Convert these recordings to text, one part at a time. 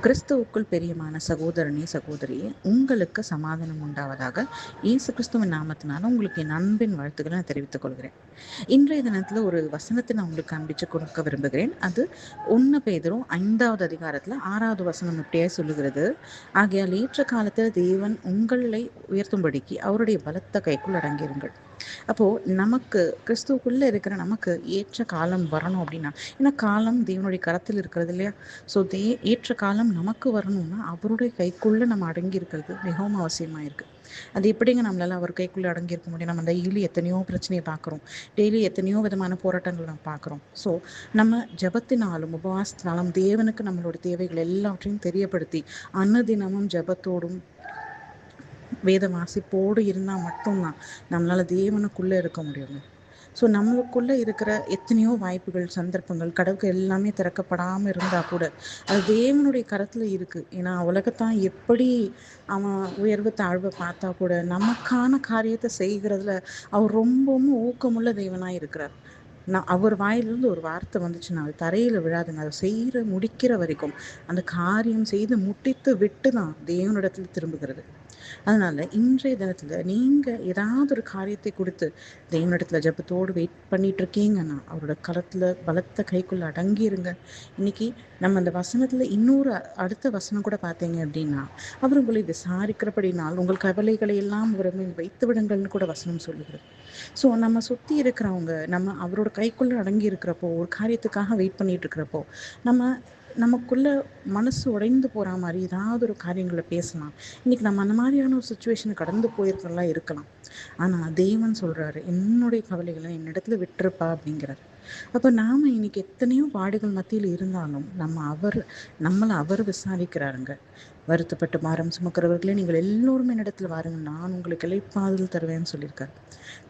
கிறிஸ்துவுக்குள் பிரியமான சகோதரனே சகோதரியே, உங்களுக்கு சமாதானம் உண்டாவதாக. இயேசு கிறிஸ்துவின் நாமத்தினால உங்களுக்கு என் அன்பின் வாழ்த்துக்களை நான் தெரிவித்துக் கொள்கிறேன். இன்றைய தினத்துல ஒரு வசனத்தை நான் உங்களுக்கு காண்பிச்சு கொடுக்க விரும்புகிறேன். அது 1 பேதுரு 5வது அதிகாரத்துல 6வது வசனம் இப்படியே சொல்லுகிறது: ஆகையால் ஏற்ற காலத்தில் தேவன் உங்களை உயர்த்தும்படிக்கு அவருடைய பலத்த கைக்குள் அடங்கியிருங்கள். அப்போ நமக்கு கிறிஸ்துவுக்குள்ள இருக்கிற நமக்கு ஏற்ற காலம் வரணும் அப்படின்னா, ஏன்னா காலம் தேவனுடைய கரத்தில் இருக்கிறது இல்லையா? ஸோ ஏற்ற காலம் நமக்கு வரணும்னா அவருடைய கைக்குள்ள நம்ம அடங்கி இருக்கிறது மிகவும் அவசியமா இருக்கு. அது எப்படிங்க நம்மளால அவர் கைக்குள்ள அடங்கி இருக்க முடியும்? நம்ம டெய்லி எத்தனையோ பிரச்சனையை பார்க்குறோம், டெய்லி எத்தனையோ விதமான போராட்டங்கள் நம்ம பார்க்குறோம். ஸோ நம்ம ஜபத்தினாலும் உபவாசத்தினாலும் தேவனுக்கு நம்மளோட தேவைகள் எல்லாவற்றையும் தெரியப்படுத்தி அன்னதினமும் ஜபத்தோடும் வேத வாசிப்போடு இருந்தால் மட்டும்தான் நம்மளால தேவனுக்குள்ளே இருக்க முடியுங்க. ஸோ நம்மளுக்குள்ளே இருக்கிற எத்தனையோ வாய்ப்புகள், சந்தர்ப்பங்கள், கடவுளுக்கு எல்லாமே திறக்கப்படாமல் இருந்தால் கூட அது தேவனுடைய கரத்தில் இருக்குது. ஏன்னா உலகத்தான் எப்படி அவன் உயர்வு தாழ்வை பார்த்தா கூட நமக்கான காரியத்தை செய்கிறதுல அவர் ரொம்பவும் ஊக்கமுள்ள தேவனாக இருக்கிறார். நான் அவர் வாயிலிருந்து ஒரு வார்த்தை வந்துச்சுன்னா அது தரையில் விழாதுங்க. அதை செய்கிற முடிக்கிற வரைக்கும் அந்த காரியம் செய்து முட்டித்து விட்டு தான் தேவனிடத்தில் திரும்புகிறது. அதனால இன்றைய தினத்துல நீங்க ஏதாவது ஒரு காரியத்தை கொடுத்து தேவனிடத்துல ஜபத்தோடு வெயிட் பண்ணிட்டு இருக்கீங்கன்னா அவரோட களத்துல பலத்த கைக்குள்ள அடங்கிருங்க. இன்னைக்கு நம்ம அந்த வசனத்துல இன்னொரு அடுத்த வசனம் கூட பார்த்தீங்க அப்படின்னா, அவர் உங்களை விசாரிக்கிறபடினால் உங்கள் கவலைகளை எல்லாம் அவர் மேல் வைத்து விடுங்கள்னு கூட வசனம் சொல்லுகிறது. ஸோ நம்ம சுத்தி இருக்கிறவங்க நம்ம அவரோட கைக்குள்ள அடங்கி இருக்கிறப்போ, ஒரு காரியத்துக்காக வெயிட் பண்ணிட்டு இருக்கிறப்போ, நமக்குள்ள மனசு உடைந்து போற மாதிரி ஏதாவது ஒரு காரியங்களை பேசலாம். இன்னைக்கு நம்ம அந்த மாதிரியான ஒரு சுச்சுவேஷனை கடந்து போயிருக்கலாம் இருக்கலாம். ஆனா தேவன் சொல்றாரு, என்னுடைய கவலைகளை என்னிடத்துல விட்டுருப்பா அப்படிங்கிறாரு. அப்ப நாம இன்னைக்கு எத்தனையோ பாடுகள் மத்தியில் இருந்தாலும் நம்மளை அவர் விசாரிக்கிறாருங்க. வருத்தப்பட்டு பாரம் சுமக்கிறவர்களே நீங்கள் எல்லோரும் என்னிடத்துல வாருங்க, நான் உங்களுக்கு இளைப்பாறுதல் தருவேன்னு சொல்லியிருக்காரு.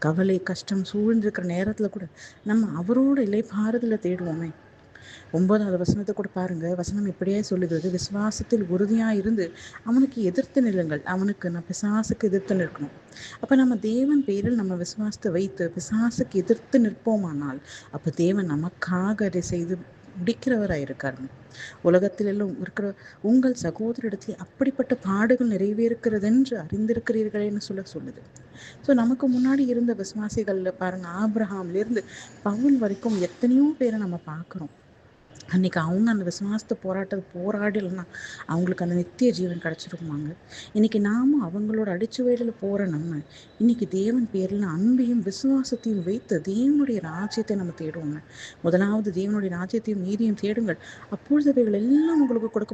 கவலை கஷ்டம் சூழ்ந்திருக்கிற நேரத்துல கூட நம்ம அவரோட இளைப்பாறுதலை தேடுவோமே. 9வது வசனத்தை கூட பாருங்க. வசனம் இப்படியே சொல்லுகிறது: விசுவாசத்தில் உறுதியா இருந்து அவனுக்கு எதிர்த்து நில்லுங்கள். அவனுக்கு நான் பிசாசுக்கு எதிர்த்து நிற்கணும். அப்ப நம்ம தேவன் பேரில் நம்ம விசுவாசத்தை வைத்து பிசாசுக்கு எதிர்த்து நிற்போமானால் அப்ப தேவன் நமக்காக அதை செய்து முடிக்கிறவராயிருக்காருங்க. உலகத்தில் எல்லாம் இருக்கிற உங்கள் சகோதரிடத்தில் அப்படிப்பட்ட பாடுகள் நிறைவேறுகிறது என்று அறிந்திருக்கிறீர்களேன்னு சொல்லுது. ஸோ நமக்கு முன்னாடி இருந்த விசுவாசிகள்ல பாருங்க, ஆபிரகாம்ல இருந்து பவுல் வரைக்கும் எத்தனையோ பேரை நம்ம பார்க்குறோம். அன்னைக்கு அவங்க அந்த விசுவாசத்தை போராடலைன்னா அவங்களுக்கு அந்த நித்திய ஜீவன் கிடைச்சிருக்குமாங்க. இன்னைக்கு நாமும் அவங்களோட அடிச்சுவேடில் போற நம்ம இன்னைக்கு தேவன் பேரில் அன்பையும் விசுவாசத்தையும் வைத்து தேவனுடைய ராஜ்யத்தை நம்ம தேடுவோங்க. முதலாவது தேவனுடைய ராஜ்யத்தையும் நீதியும் தேடுங்கள், அப்பொழுது அவைகள் எல்லாம் உங்களுக்கு கொடுக்கப்படும்.